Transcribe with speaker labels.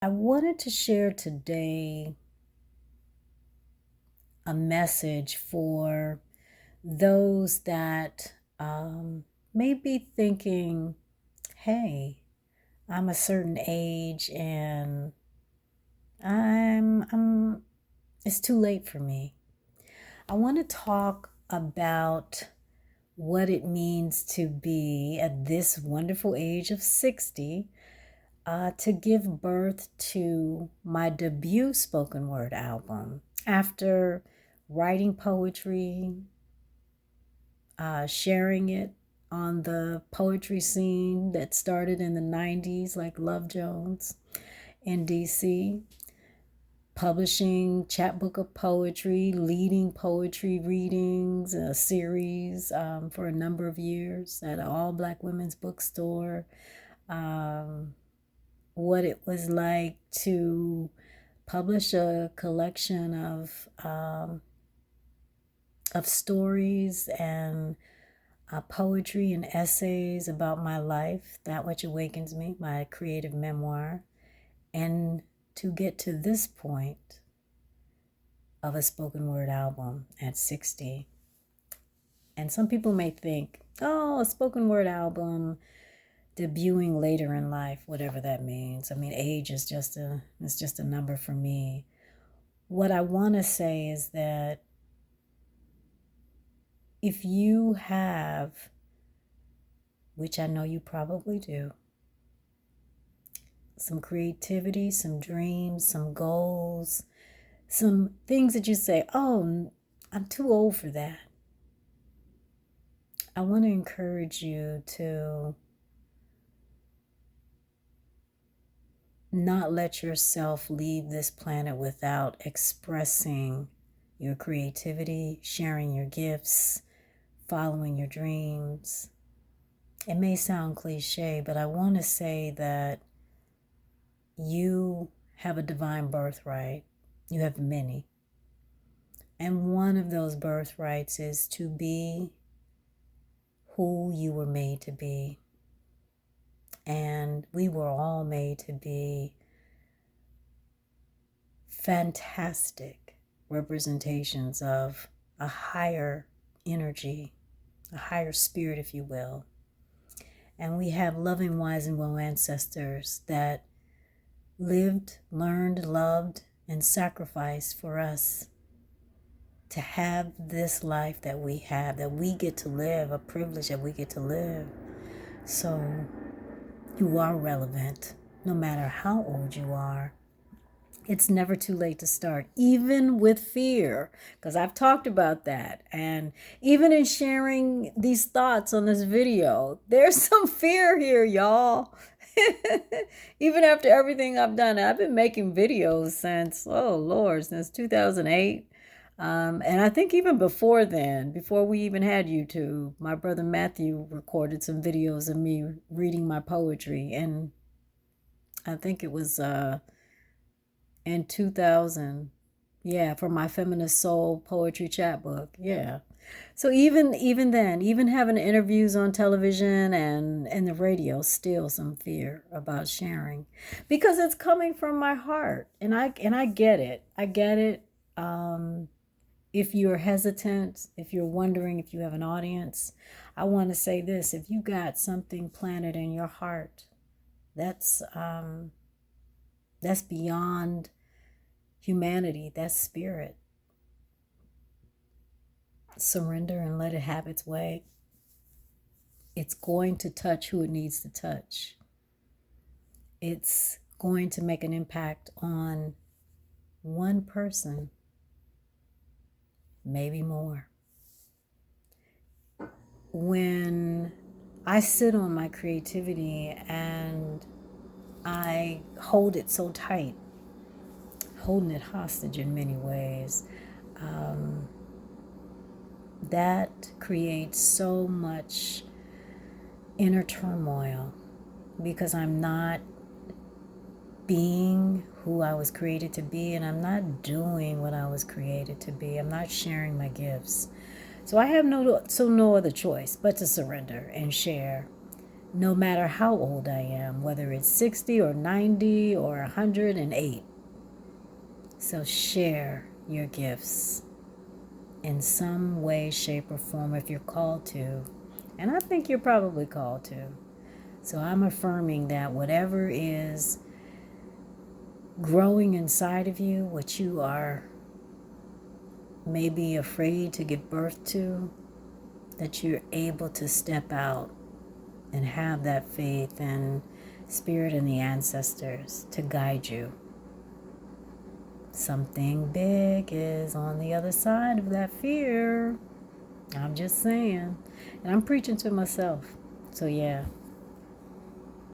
Speaker 1: I wanted to share today a message for those that may be thinking, hey, I'm a certain age and it's too late for me. I want to talk about what it means to be at this wonderful age of 60, to give birth to my debut spoken word album. After writing poetry, sharing it on the poetry scene that started in the 90s, like Love Jones in DC, publishing Chapbook of Poetry, leading poetry readings, a series for a number of years at an all Black women's bookstore. What it was like to publish a collection of stories and poetry and essays about my life, That Which Awakens Me, my creative memoir, and to get to this point of a spoken word album at 60. And some people may think, oh, a spoken word album debuting later in life, whatever that means. I mean, age is just a number for me. What I want to say is that if you have, which I know you probably do, some creativity, some dreams, some goals, some things that you say, oh, I'm too old for that. I want to encourage you to not let yourself leave this planet without expressing your creativity, sharing your gifts, following your dreams. It may sound cliche, but I want to say that you have a divine birthright. You have many. And one of those birthrights is to be who you were made to be. And we were all made to be fantastic representations of a higher energy, a higher spirit, if you will. And we have loving, wise, and well ancestors that lived, learned, loved, and sacrificed for us to have this life that we have, that we get to live, a privilege that we get to live. So you are relevant, no matter how old you are. It's never too late to start, even with fear, because I've talked about that. And even in sharing these thoughts on this video, there's some fear here, y'all. Even after everything I've done, I've been making videos since, oh Lord, since 2008. And I think even before then, before we even had YouTube, my brother Matthew recorded some videos of me reading my poetry. And I think it was in 2000, yeah, for my Feminist Soul poetry chapbook, yeah. So even then, even having interviews on television and the radio, still some fear about sharing, because it's coming from my heart, and I get it. I get it. If you're hesitant, if you're wondering if you have an audience, I want to say this: if you got something planted in your heart, that's beyond humanity, that's spirit. Surrender and let it have its way. It's going to touch who it needs to touch. It's going to make an impact on one person, maybe more. When I sit on my creativity and I hold it so tight, holding it hostage in many ways, that creates so much inner turmoil, because I'm not being who I was created to be, and I'm not doing what I was created to be. I'm not sharing my gifts. So I have no other choice but to surrender and share no matter how old I am, whether it's 60 or 90 or 108. So share your gifts in some way, shape, or form if you're called to. And I think you're probably called to. So I'm affirming that whatever is growing inside of you, what you are maybe afraid to give birth to, that you're able to step out and have that faith and spirit and the ancestors to guide you. Something big is on the other side of that fear. I'm just saying. And I'm preaching to myself. So yeah,